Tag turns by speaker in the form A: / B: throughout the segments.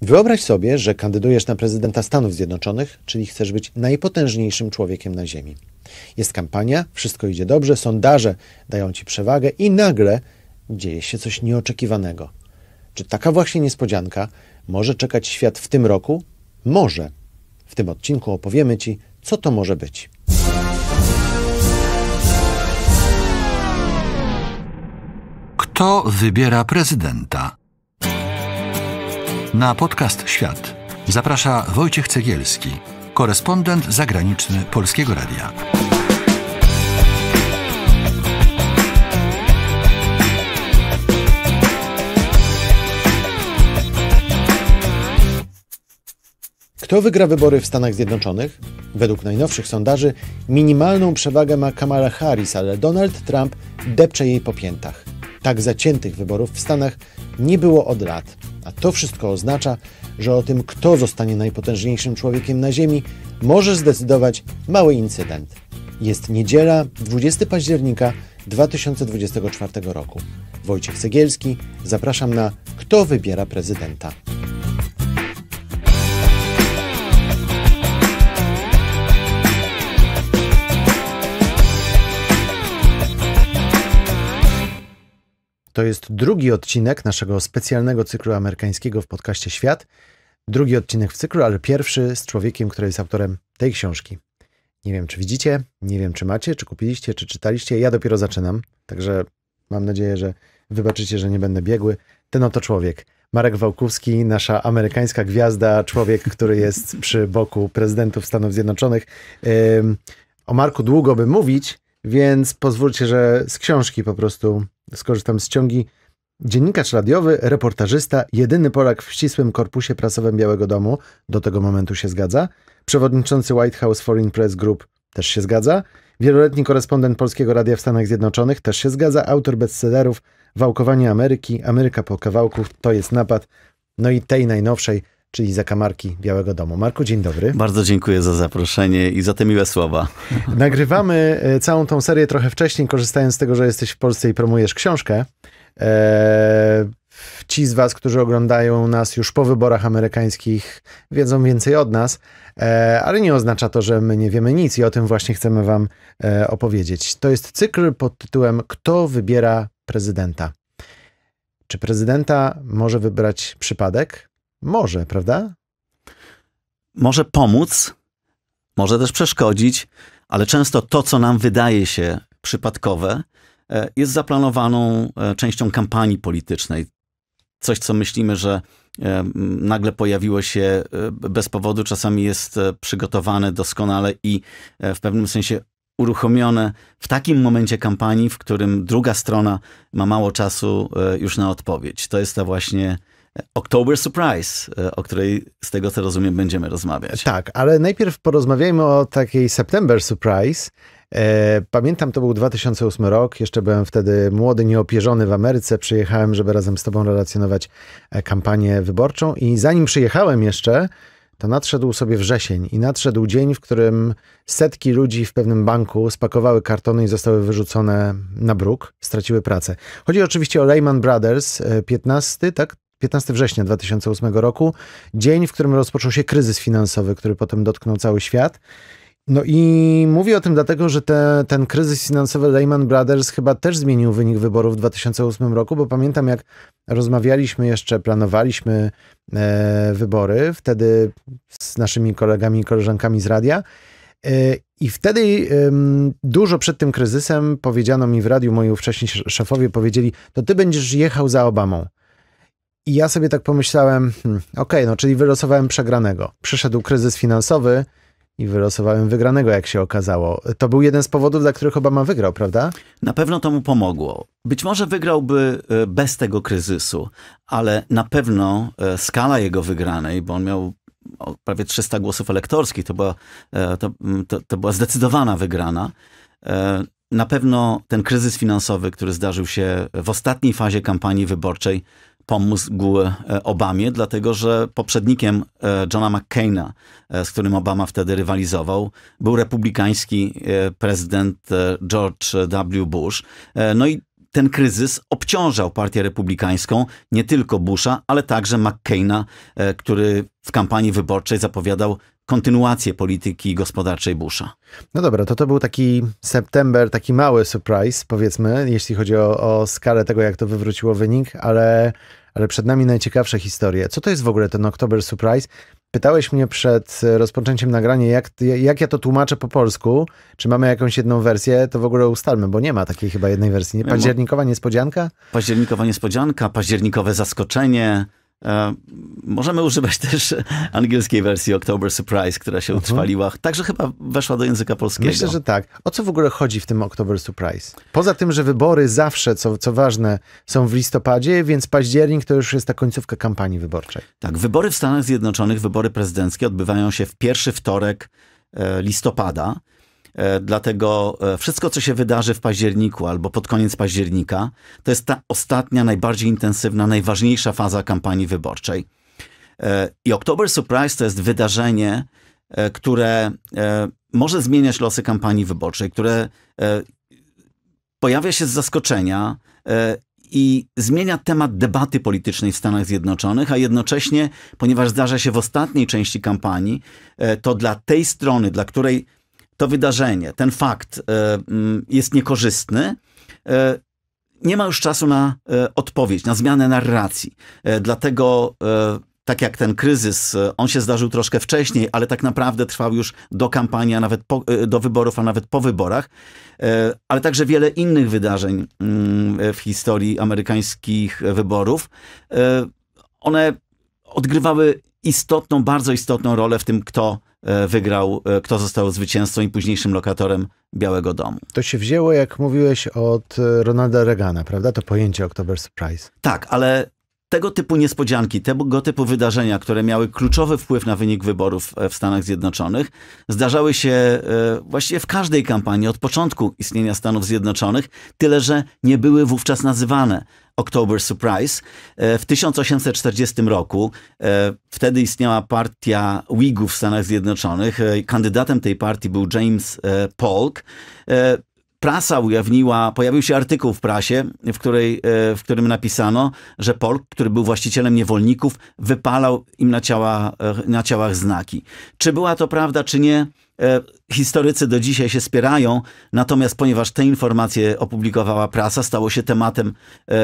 A: Wyobraź sobie, że kandydujesz na prezydenta Stanów Zjednoczonych, czyli chcesz być najpotężniejszym człowiekiem na Ziemi. Jest kampania, wszystko idzie dobrze, sondaże dają ci przewagę i nagle dzieje się coś nieoczekiwanego. Czy taka właśnie niespodzianka może czekać świat w tym roku? Może. W tym odcinku opowiemy ci, co to może być.
B: Kto wybiera prezydenta? Na podcast Świat zaprasza Wojciech Cegielski, korespondent zagraniczny Polskiego Radia.
A: Kto wygra wybory w Stanach Zjednoczonych? Według najnowszych sondaży minimalną przewagę ma Kamala Harris, ale Donald Trump depcze jej po piętach. Tak zaciętych wyborów w Stanach nie było od lat. A to wszystko oznacza, że o tym, kto zostanie najpotężniejszym człowiekiem na Ziemi, może zdecydować mały incydent. Jest niedziela, 20 października 2024 roku. Wojciech Cegielski, zapraszam na Kto wybiera prezydenta. To jest drugi odcinek naszego specjalnego cyklu amerykańskiego w podcaście Świat. Drugi odcinek w cyklu, ale pierwszy z człowiekiem, który jest autorem tej książki. Nie wiem, czy widzicie, nie wiem, czy macie, czy kupiliście, czy czytaliście. Ja dopiero zaczynam, także mam nadzieję, że wybaczycie, że nie będę biegły. Ten oto człowiek. Marek Wałkówski, nasza amerykańska gwiazda, człowiek, który jest przy boku prezydentów Stanów Zjednoczonych. O Marku długo by mówić, więc pozwólcie, że z książki po prostu skorzystam z ciągi. Dziennikarz radiowy, reportażysta, jedyny Polak w ścisłym korpusie prasowym Białego Domu, do tego momentu się zgadza. Przewodniczący White House Foreign Press Group też się zgadza. Wieloletni korespondent Polskiego Radia w Stanach Zjednoczonych też się zgadza. Autor bestsellerów Wałkowanie Ameryki, Ameryka po kawałku, To jest napad. No i tej najnowszej, czyli Zakamarki Białego Domu. Marku, dzień dobry.
C: Bardzo dziękuję za zaproszenie i za te miłe słowa.
A: Nagrywamy całą tą serię trochę wcześniej, korzystając z tego, że jesteś w Polsce i promujesz książkę. Ci z was, którzy oglądają nas już po wyborach amerykańskich, wiedzą więcej od nas, ale nie oznacza to, że my nie wiemy nic i o tym właśnie chcemy wam opowiedzieć. To jest cykl pod tytułem Kto wybiera prezydenta? Czy prezydenta może wybrać przypadek? Może, prawda?
C: Może pomóc, może też przeszkodzić, ale często to, co nam wydaje się przypadkowe, jest zaplanowaną częścią kampanii politycznej. Coś, co myślimy, że nagle pojawiło się bez powodu, czasami jest przygotowane doskonale i w pewnym sensie uruchomione w takim momencie kampanii, w którym druga strona ma mało czasu już na odpowiedź. To jest ta właśnie October Surprise, o której z tego co rozumiem będziemy rozmawiać.
A: Tak, ale najpierw porozmawiajmy o takiej September Surprise. Pamiętam, to był 2008 rok, jeszcze byłem wtedy młody, nieopierzony w Ameryce. Przyjechałem, żeby razem z tobą relacjonować kampanię wyborczą i zanim przyjechałem jeszcze, to nadszedł sobie wrzesień i nadszedł dzień, w którym setki ludzi w pewnym banku spakowały kartony i zostały wyrzucone na bruk, straciły pracę. Chodzi oczywiście o Lehman Brothers, 15 września 2008 roku, dzień, w którym rozpoczął się kryzys finansowy, który potem dotknął cały świat. No i mówię o tym dlatego, że ten kryzys finansowy Lehman Brothers chyba też zmienił wynik wyborów w 2008 roku, bo pamiętam, jak rozmawialiśmy jeszcze, planowaliśmy wybory wtedy z naszymi kolegami i koleżankami z radia i wtedy dużo przed tym kryzysem powiedziano mi w radiu, moi ówcześni szefowie powiedzieli, to ty będziesz jechał za Obamą. I ja sobie tak pomyślałem, okej, no czyli wylosowałem przegranego. Przyszedł kryzys finansowy i wylosowałem wygranego, jak się okazało. To był jeden z powodów, dla których Obama wygrał, prawda?
C: Na pewno to mu pomogło. Być może wygrałby bez tego kryzysu, ale na pewno skala jego wygranej, bo on miał prawie 300 głosów elektorskich, to była zdecydowana wygrana. Na pewno ten kryzys finansowy, który zdarzył się w ostatniej fazie kampanii wyborczej, pomógł Obamie, dlatego że poprzednikiem Johna McCaina, z którym Obama wtedy rywalizował, był republikański prezydent George W. Bush. No i ten kryzys obciążał partię republikańską, nie tylko Busha, ale także McCaina, który w kampanii wyborczej zapowiadał kontynuację polityki gospodarczej Busha.
A: No dobra, to był taki September, taki mały surprise, powiedzmy, jeśli chodzi o skalę tego, jak to wywróciło wynik, ale przed nami najciekawsze historie. Co to jest w ogóle ten October Surprise? Pytałeś mnie przed rozpoczęciem nagrania, jak ja to tłumaczę po polsku. Czy mamy jakąś jedną wersję? To w ogóle ustalmy, bo nie ma takiej chyba jednej wersji. Nie? Październikowa niespodzianka?
C: Październikowa niespodzianka, październikowe zaskoczenie. Możemy używać też angielskiej wersji October Surprise, która się utrwaliła. Także chyba weszła do języka polskiego.
A: Myślę, że tak. O co w ogóle chodzi w tym October Surprise? Poza tym, że wybory zawsze, co ważne, są w listopadzie, więc październik to już jest ta końcówka kampanii wyborczej.
C: Tak, wybory w Stanach Zjednoczonych, wybory prezydenckie odbywają się w pierwszy wtorek listopada. Dlatego wszystko, co się wydarzy w październiku albo pod koniec października, to jest ta ostatnia, najbardziej intensywna, najważniejsza faza kampanii wyborczej. I October Surprise to jest wydarzenie, które może zmieniać losy kampanii wyborczej, które pojawia się z zaskoczenia i zmienia temat debaty politycznej w Stanach Zjednoczonych, a jednocześnie, ponieważ zdarza się w ostatniej części kampanii, to dla tej strony, dla której to wydarzenie, ten fakt jest niekorzystny, nie ma już czasu na odpowiedź, na zmianę narracji. Dlatego, tak jak ten kryzys, on się zdarzył troszkę wcześniej, ale tak naprawdę trwał już do kampanii, a nawet do wyborów, a nawet po wyborach, ale także wiele innych wydarzeń w historii amerykańskich wyborów. One odgrywały istotną, bardzo istotną rolę w tym, kto wygrał, kto został zwycięzcą i późniejszym lokatorem Białego Domu.
A: To się wzięło, jak mówiłeś, od Ronalda Reagana, prawda? To pojęcie October Surprise.
C: Tak, ale tego typu niespodzianki, tego typu wydarzenia, które miały kluczowy wpływ na wynik wyborów w Stanach Zjednoczonych, zdarzały się właściwie w każdej kampanii od początku istnienia Stanów Zjednoczonych, tyle że nie były wówczas nazywane October Surprise. W 1840 roku, wtedy istniała partia Whigów w Stanach Zjednoczonych. Kandydatem tej partii był James Polk. Prasa pojawił się artykuł w prasie, w którym napisano, że Polk, który był właścicielem niewolników, wypalał im na ciałach znaki. Czy była to prawda, czy nie? Historycy do dzisiaj się spierają, natomiast ponieważ te informacje opublikowała prasa, stało się tematem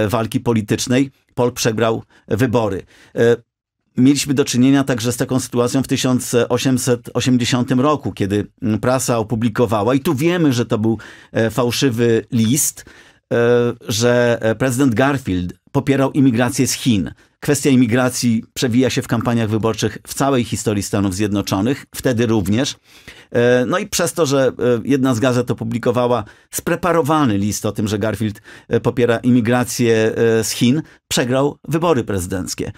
C: walki politycznej. Polk przegrał wybory. Mieliśmy do czynienia także z taką sytuacją w 1880 roku, kiedy prasa opublikowała, i tu wiemy, że to był fałszywy list, że prezydent Garfield popierał imigrację z Chin. Kwestia imigracji przewija się w kampaniach wyborczych w całej historii Stanów Zjednoczonych, wtedy również. No i przez to, że jedna z gazet opublikowała spreparowany list o tym, że Garfield popiera imigrację z Chin, przegrał wybory prezydenckie.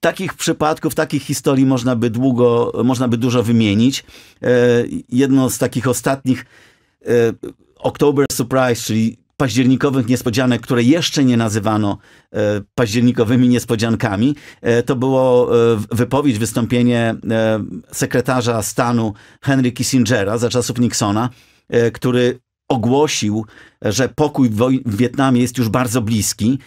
C: Takich przypadków, takich historii można by dużo wymienić. Jedno z takich ostatnich October Surprise, czyli październikowych niespodzianek, które jeszcze nie nazywano październikowymi niespodziankami, to było wystąpienie sekretarza stanu Henry Kissingera za czasów Nixona, który ogłosił, że pokój w Wietnamie jest już bardzo bliski.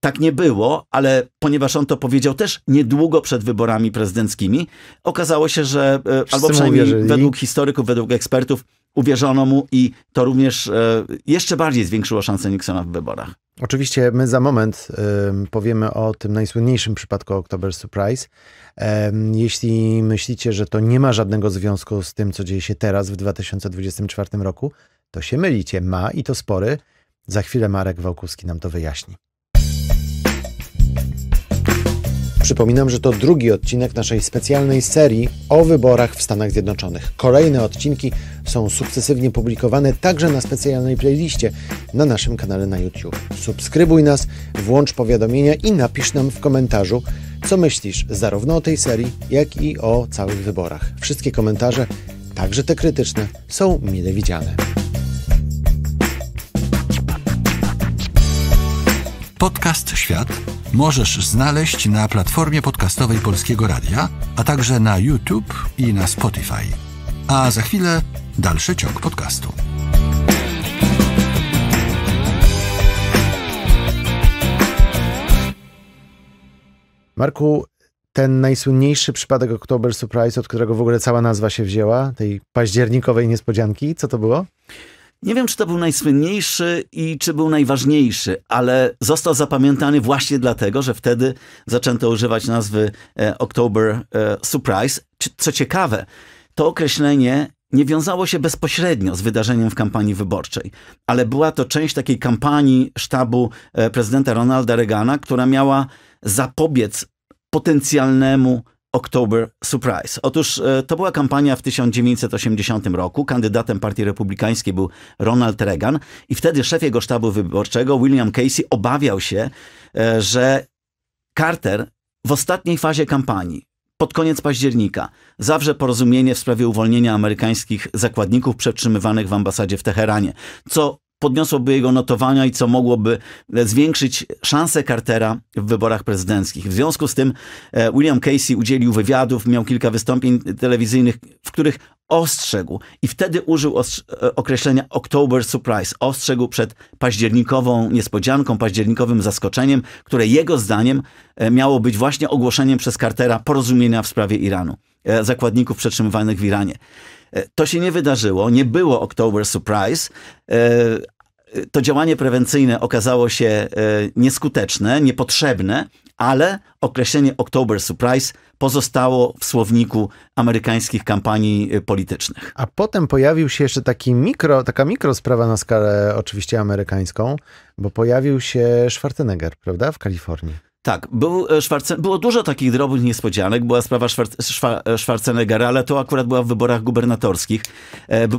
C: Tak nie było, ale ponieważ on to powiedział też niedługo przed wyborami prezydenckimi, okazało się, że albo przynajmniej według historyków, według ekspertów uwierzono mu i to również jeszcze bardziej zwiększyło szanse Nixona w wyborach.
A: Oczywiście my za moment powiemy o tym najsłynniejszym przypadku October Surprise. Jeśli myślicie, że to nie ma żadnego związku z tym, co dzieje się teraz w 2024 roku, to się mylicie. Ma i to spory. Za chwilę Marek Wałkuski nam to wyjaśni. Przypominam, że to drugi odcinek naszej specjalnej serii o wyborach w Stanach Zjednoczonych. Kolejne odcinki są sukcesywnie publikowane także na specjalnej playliście na naszym kanale na YouTube. Subskrybuj nas, włącz powiadomienia i napisz nam w komentarzu, co myślisz zarówno o tej serii, jak i o całych wyborach. Wszystkie komentarze, także te krytyczne, są mile widziane.
B: Podcast Świat możesz znaleźć na platformie podcastowej Polskiego Radia, a także na YouTube i na Spotify. A za chwilę dalszy ciąg podcastu.
A: Marku, ten najsłynniejszy przypadek October Surprise, od którego w ogóle cała nazwa się wzięła, tej październikowej niespodzianki, co to było?
C: Nie wiem, czy to był najsłynniejszy i czy był najważniejszy, ale został zapamiętany właśnie dlatego, że wtedy zaczęto używać nazwy October Surprise. Co ciekawe, to określenie nie wiązało się bezpośrednio z wydarzeniem w kampanii wyborczej, ale była to część takiej kampanii sztabu prezydenta Ronalda Reagana, która miała zapobiec potencjalnemu October Surprise. Otóż to była kampania w 1980 roku. Kandydatem Partii Republikańskiej był Ronald Reagan i wtedy szef jego sztabu wyborczego, William Casey, obawiał się, że Carter w ostatniej fazie kampanii, pod koniec października, zawrze porozumienie w sprawie uwolnienia amerykańskich zakładników przetrzymywanych w ambasadzie w Teheranie, co podniosłoby jego notowania i co mogłoby zwiększyć szanse Cartera w wyborach prezydenckich. W związku z tym William Casey udzielił wywiadów, miał kilka wystąpień telewizyjnych, w których ostrzegł i wtedy użył określenia October Surprise. Ostrzegł przed październikową niespodzianką, październikowym zaskoczeniem, które jego zdaniem miało być właśnie ogłoszeniem przez Cartera porozumienia w sprawie Iranu, zakładników przetrzymywanych w Iranie. To się nie wydarzyło, nie było October Surprise. To działanie prewencyjne okazało się nieskuteczne, niepotrzebne, ale określenie October Surprise pozostało w słowniku amerykańskich kampanii politycznych.
A: A potem pojawił się jeszcze taka mikrosprawa na skalę oczywiście amerykańską, bo pojawił się Schwarzenegger, prawda, w Kalifornii.
C: Tak, było dużo takich drobnych niespodzianek. Była sprawa Schwarzeneggera, ale to akurat była w wyborach gubernatorskich.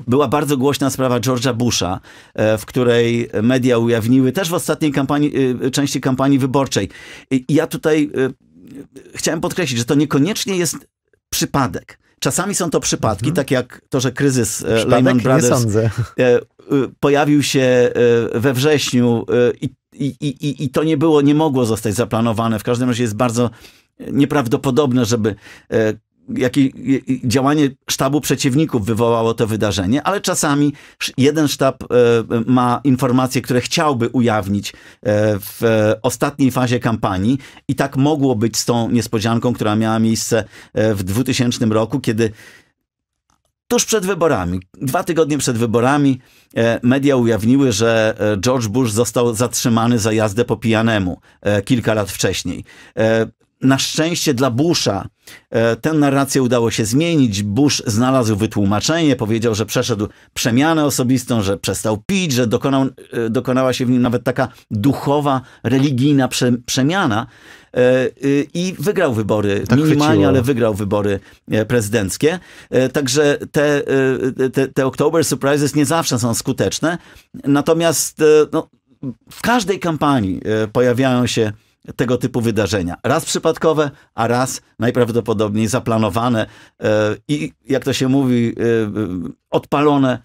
C: Była bardzo głośna sprawa George'a Busha, w której media ujawniły też w ostatniej części kampanii wyborczej. I ja tutaj chciałem podkreślić, że to niekoniecznie jest przypadek. Czasami są to przypadki, tak jak to, że kryzys Lehman Brothers pojawił się we wrześniu i to nie mogło zostać zaplanowane. W każdym razie jest bardzo nieprawdopodobne, żeby działanie sztabu przeciwników wywołało to wydarzenie, ale czasami jeden sztab ma informacje, które chciałby ujawnić w ostatniej fazie kampanii i tak mogło być z tą niespodzianką, która miała miejsce w 2000 roku, kiedy tuż przed wyborami, 2 tygodnie przed wyborami, media ujawniły, że George Bush został zatrzymany za jazdę po pijanemu kilka lat wcześniej. Na szczęście dla Busha tę narrację udało się zmienić. Bush znalazł wytłumaczenie, powiedział, że przeszedł przemianę osobistą, że przestał pić, że dokonała się w nim nawet taka duchowa, religijna przemiana i wygrał wybory, tak minimalnie, chwyciło. Ale wygrał wybory prezydenckie. Także te October Surprises nie zawsze są skuteczne, natomiast w każdej kampanii pojawiają się tego typu wydarzenia. Raz przypadkowe, a raz najprawdopodobniej zaplanowane i, jak to się mówi, odpalone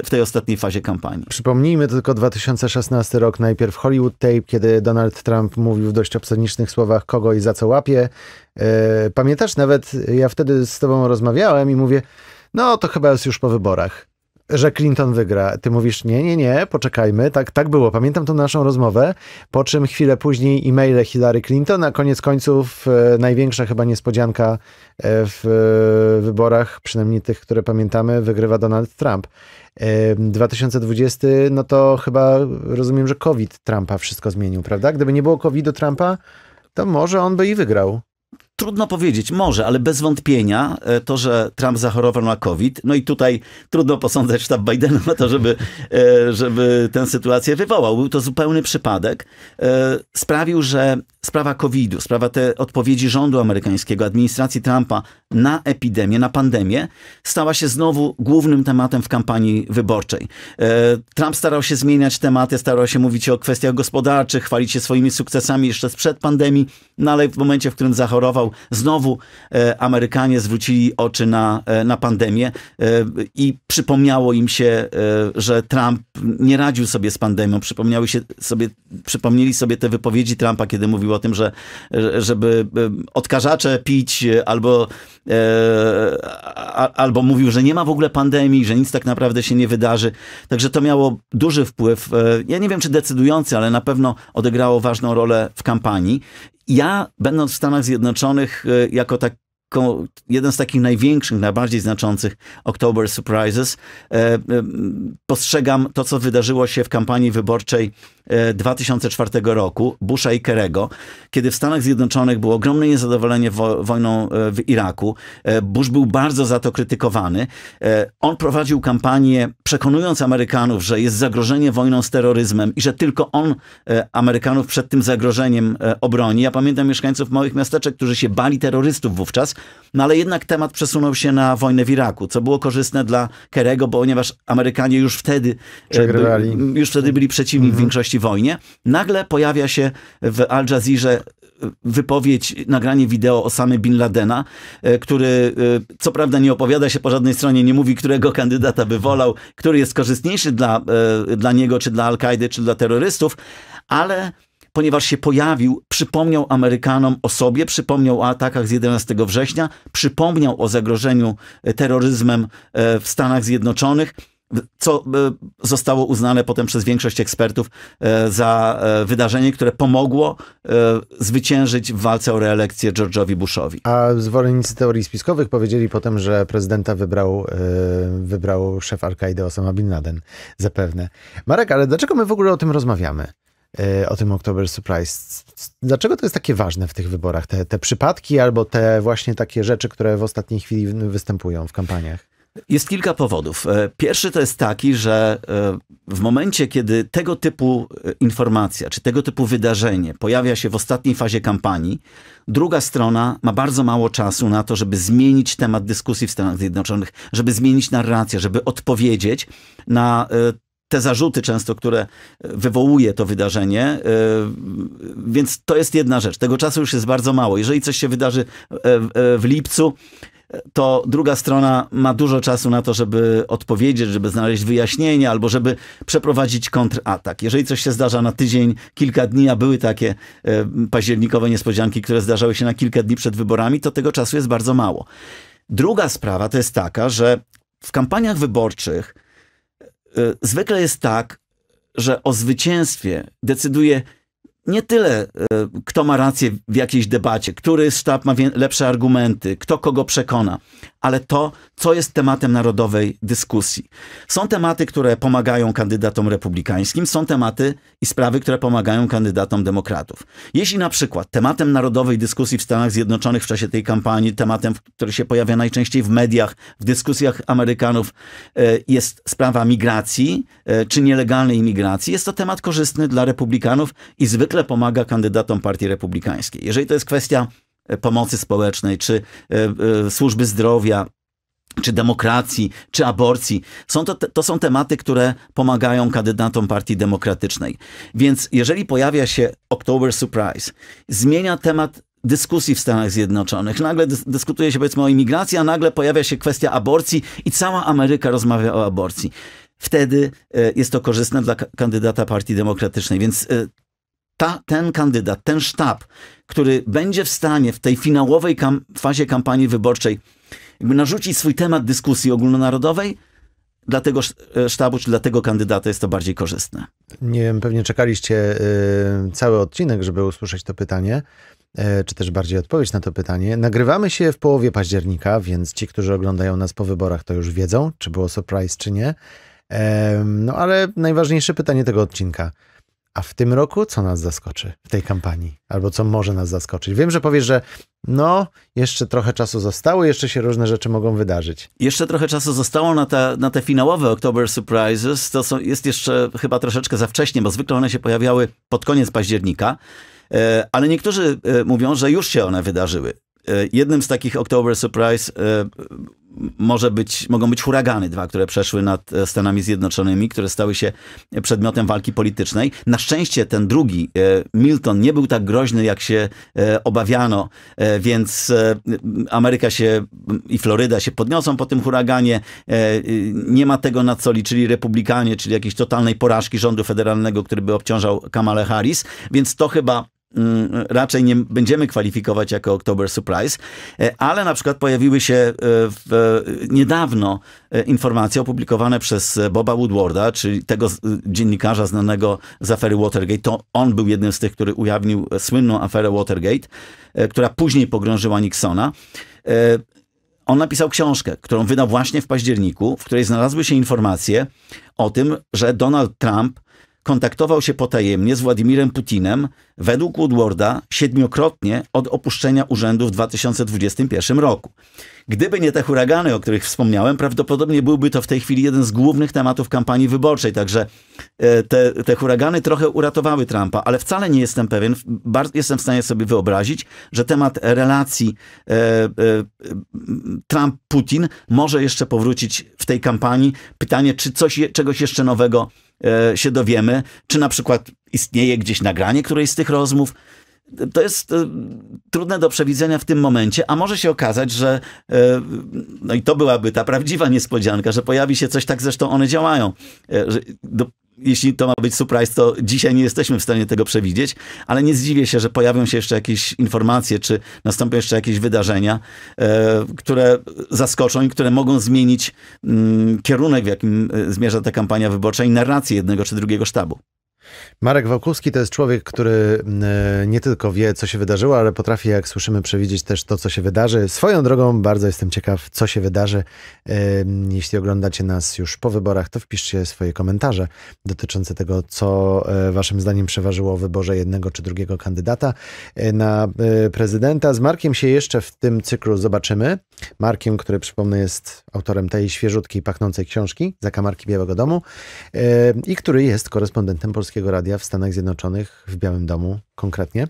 C: w tej ostatniej fazie kampanii.
A: Przypomnijmy tylko 2016 rok, najpierw Hollywood Tape, kiedy Donald Trump mówił w dość obscenicznych słowach, kogo i za co łapie. Pamiętasz, nawet ja wtedy z tobą rozmawiałem i mówię, no to chyba jest już po wyborach, że Clinton wygra. Ty mówisz, nie, poczekajmy. Tak było. Pamiętam tą naszą rozmowę, po czym chwilę później e-maile Hillary Clinton, a koniec końców największa chyba niespodzianka w wyborach, przynajmniej tych, które pamiętamy, wygrywa Donald Trump. 2020, no to chyba rozumiem, że COVID Trumpa wszystko zmienił, prawda? Gdyby nie było COVID-u Trumpa, to może on by i wygrał.
C: Trudno powiedzieć, może, ale bez wątpienia to, że Trump zachorował na COVID, no i tutaj trudno posądzać sztab Bidena na to, żeby tę sytuację wywołał. Był to zupełny przypadek. Sprawił, że sprawa COVID-u, sprawa tej odpowiedzi rządu amerykańskiego, administracji Trumpa na epidemię, na pandemię, stała się znowu głównym tematem w kampanii wyborczej. Trump starał się zmieniać tematy, starał się mówić o kwestiach gospodarczych, chwalić się swoimi sukcesami jeszcze sprzed pandemii, no ale w momencie, w którym zachorował, znowu Amerykanie zwrócili oczy na pandemię i przypomniało im się, że Trump nie radził sobie z pandemią. Przypomnieli sobie te wypowiedzi Trumpa, kiedy mówił o tym, żeby odkażacze pić, albo mówił, że nie ma w ogóle pandemii, że nic tak naprawdę się nie wydarzy. Także to miało duży wpływ. Ja nie wiem, czy decydujący, ale na pewno odegrało ważną rolę w kampanii. Ja, będąc w Stanach Zjednoczonych, jako jeden z takich największych, najbardziej znaczących October Surprises, postrzegam to, co wydarzyło się w kampanii wyborczej 2004 roku, Busha i Kerry'ego, kiedy w Stanach Zjednoczonych było ogromne niezadowolenie wojną w Iraku. Bush był bardzo za to krytykowany. On prowadził kampanię, przekonując Amerykanów, że jest zagrożenie wojną z terroryzmem i że tylko on Amerykanów przed tym zagrożeniem obroni. Ja pamiętam mieszkańców małych miasteczek, którzy się bali terrorystów wówczas, no ale jednak temat przesunął się na wojnę w Iraku, co było korzystne dla Kerry'ego, ponieważ Amerykanie już wtedy byli przeciwni w większości wojnie. Nagle pojawia się w Al Jazeerze wypowiedź, nagranie wideo Osamy Bin Ladena, który co prawda nie opowiada się po żadnej stronie, nie mówi, którego kandydata by wolał, który jest korzystniejszy dla niego, czy dla Al-Kaidy, czy dla terrorystów, ale ponieważ się pojawił, przypomniał Amerykanom o sobie, przypomniał o atakach z 11 września, przypomniał o zagrożeniu terroryzmem w Stanach Zjednoczonych, co zostało uznane potem przez większość ekspertów za wydarzenie, które pomogło zwyciężyć w walce o reelekcję George'owi Bushowi.
A: A zwolennicy teorii spiskowych powiedzieli potem, że prezydenta wybrał szef Al-Kaidy Osama Bin Laden. Zapewne. Marek, ale dlaczego my w ogóle o tym rozmawiamy? O tym October Surprise. Dlaczego to jest takie ważne w tych wyborach? Te przypadki albo te właśnie takie rzeczy, które w ostatniej chwili występują w kampaniach?
C: Jest kilka powodów. Pierwszy to jest taki, że w momencie, kiedy tego typu informacja, czy tego typu wydarzenie pojawia się w ostatniej fazie kampanii, druga strona ma bardzo mało czasu na to, żeby zmienić temat dyskusji w Stanach Zjednoczonych, żeby zmienić narrację, żeby odpowiedzieć na te zarzuty często, które wywołuje to wydarzenie, więc to jest jedna rzecz. Tego czasu już jest bardzo mało. Jeżeli coś się wydarzy w lipcu, to druga strona ma dużo czasu na to, żeby odpowiedzieć, żeby znaleźć wyjaśnienie albo żeby przeprowadzić kontratak. Jeżeli coś się zdarza na tydzień, kilka dni, a były takie październikowe niespodzianki, które zdarzały się na kilka dni przed wyborami, to tego czasu jest bardzo mało. Druga sprawa to jest taka, że w kampaniach wyborczych zwykle jest tak, że o zwycięstwie decyduje nie tyle, kto ma rację w jakiejś debacie, który sztab ma lepsze argumenty, kto kogo przekona, ale to, co jest tematem narodowej dyskusji. Są tematy, które pomagają kandydatom republikańskim, są tematy i sprawy, które pomagają kandydatom demokratów. Jeśli na przykład tematem narodowej dyskusji w Stanach Zjednoczonych w czasie tej kampanii, tematem, który się pojawia najczęściej w mediach, w dyskusjach Amerykanów, jest sprawa migracji, czy nielegalnej imigracji, jest to temat korzystny dla republikanów i zwykle pomaga kandydatom partii republikańskiej. Jeżeli to jest kwestia pomocy społecznej, czy służby zdrowia, czy demokracji, czy aborcji, to są tematy, które pomagają kandydatom partii demokratycznej. Więc jeżeli pojawia się October Surprise, zmienia temat dyskusji w Stanach Zjednoczonych. Nagle dyskutuje się powiedzmy o imigracji, a nagle pojawia się kwestia aborcji i cała Ameryka rozmawia o aborcji. Wtedy jest to korzystne dla kandydata partii demokratycznej. Więc ten kandydat, ten sztab, który będzie w stanie w tej finałowej fazie kampanii wyborczej jakby narzucić swój temat dyskusji ogólnonarodowej, dla tego sztabu, czy dla tego kandydata jest to bardziej korzystne.
A: Nie wiem, pewnie czekaliście cały odcinek, żeby usłyszeć to pytanie, czy też bardziej odpowiedź na to pytanie. Nagrywamy się w połowie października, więc ci, którzy oglądają nas po wyborach, to już wiedzą, czy było surprise, czy nie. No ale najważniejsze pytanie tego odcinka. A w tym roku co nas zaskoczy w tej kampanii? Albo co może nas zaskoczyć? Wiem, że powiesz, że jeszcze trochę czasu zostało, jeszcze się różne rzeczy mogą wydarzyć.
C: Jeszcze trochę czasu zostało na te finałowe October Surprises. Jest jeszcze chyba troszeczkę za wcześnie, bo zwykle one się pojawiały pod koniec października, ale niektórzy mówią, że już się one wydarzyły. Jednym z takich October Surprise mogą być huragany, dwa, które przeszły nad Stanami Zjednoczonymi, które stały się przedmiotem walki politycznej. Na szczęście ten drugi, Milton, nie był tak groźny, jak się obawiano, więc Ameryka i Floryda się podniosą po tym huraganie. Nie ma tego, na co liczyli republikanie, czyli jakiejś totalnej porażki rządu federalnego, który by obciążał Kamalę Harris, więc to chyba raczej nie będziemy kwalifikować jako October Surprise, ale na przykład pojawiły się niedawno informacje opublikowane przez Boba Woodwarda, czyli tego dziennikarza znanego z afery Watergate. To on był jednym z tych, który ujawnił słynną aferę Watergate, która później pogrążyła Nixona. On napisał książkę, którą wydał właśnie w październiku, w której znalazły się informacje o tym, że Donald Trump kontaktował się potajemnie z Władimirem Putinem, według Woodwarda 7-krotnie od opuszczenia urzędu w 2021 roku. Gdyby nie te huragany, o których wspomniałem, prawdopodobnie byłby to w tej chwili jeden z głównych tematów kampanii wyborczej. Także te huragany trochę uratowały Trumpa, ale wcale nie jestem pewien, jestem w stanie sobie wyobrazić, że temat relacji Trump-Putin może jeszcze powrócić w tej kampanii. Pytanie, czy czegoś jeszcze nowego się dowiemy, czy na przykład istnieje gdzieś nagranie którejś z tych rozmów. To jest trudne do przewidzenia w tym momencie, a może się okazać, że no i to byłaby ta prawdziwa niespodzianka, że pojawi się coś, tak zresztą one działają. Jeśli to ma być surprise, to dzisiaj nie jesteśmy w stanie tego przewidzieć, ale nie zdziwię się, że pojawią się jeszcze jakieś informacje, czy nastąpią jeszcze jakieś wydarzenia, które zaskoczą i które mogą zmienić kierunek, w jakim zmierza ta kampania wyborcza i narrację jednego czy drugiego sztabu.
A: Marek Wałkuski to jest człowiek, który nie tylko wie, co się wydarzyło, ale potrafi, jak słyszymy, przewidzieć też to, co się wydarzy. Swoją drogą bardzo jestem ciekaw, co się wydarzy. Jeśli oglądacie nas już po wyborach, to wpiszcie swoje komentarze dotyczące tego, co waszym zdaniem przeważyło w wyborze jednego czy drugiego kandydata na prezydenta. Z Markiem się jeszcze w tym cyklu zobaczymy. Markiem, który, przypomnę, jest autorem tej świeżutkiej, pachnącej książki Zakamarki Białego Domu i który jest korespondentem Polskiego Radia w Stanach Zjednoczonych, w Białym Domu konkretnie.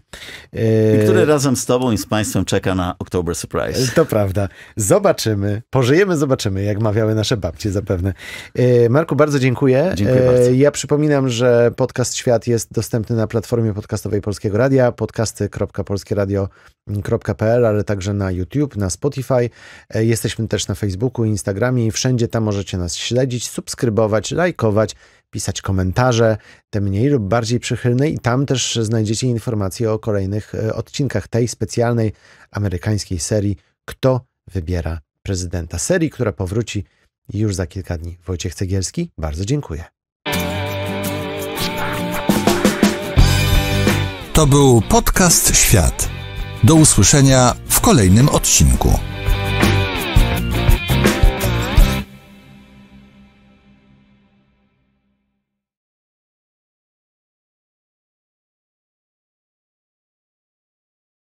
C: I który razem z tobą i z państwem czeka na October Surprise.
A: To prawda. Zobaczymy. Pożyjemy, zobaczymy, jak mawiały nasze babcie zapewne. Marku, bardzo dziękuję.
C: Dziękuję bardzo.
A: Ja przypominam, że podcast Świat jest dostępny na platformie podcastowej Polskiego Radia, podcasty.polskieradio.pl, ale także na YouTube, na Spotify. Jesteśmy też na Facebooku, Instagramie i wszędzie tam możecie nas śledzić, subskrybować, lajkować, pisać komentarze, te mniej lub bardziej przychylne i tam też znajdziecie informacje o kolejnych odcinkach tej specjalnej amerykańskiej serii Kto wybiera prezydenta? Serii, która powróci już za kilka dni. Wojciech Cegielski, bardzo dziękuję.
B: To był podcast Świat. Do usłyszenia w kolejnym odcinku.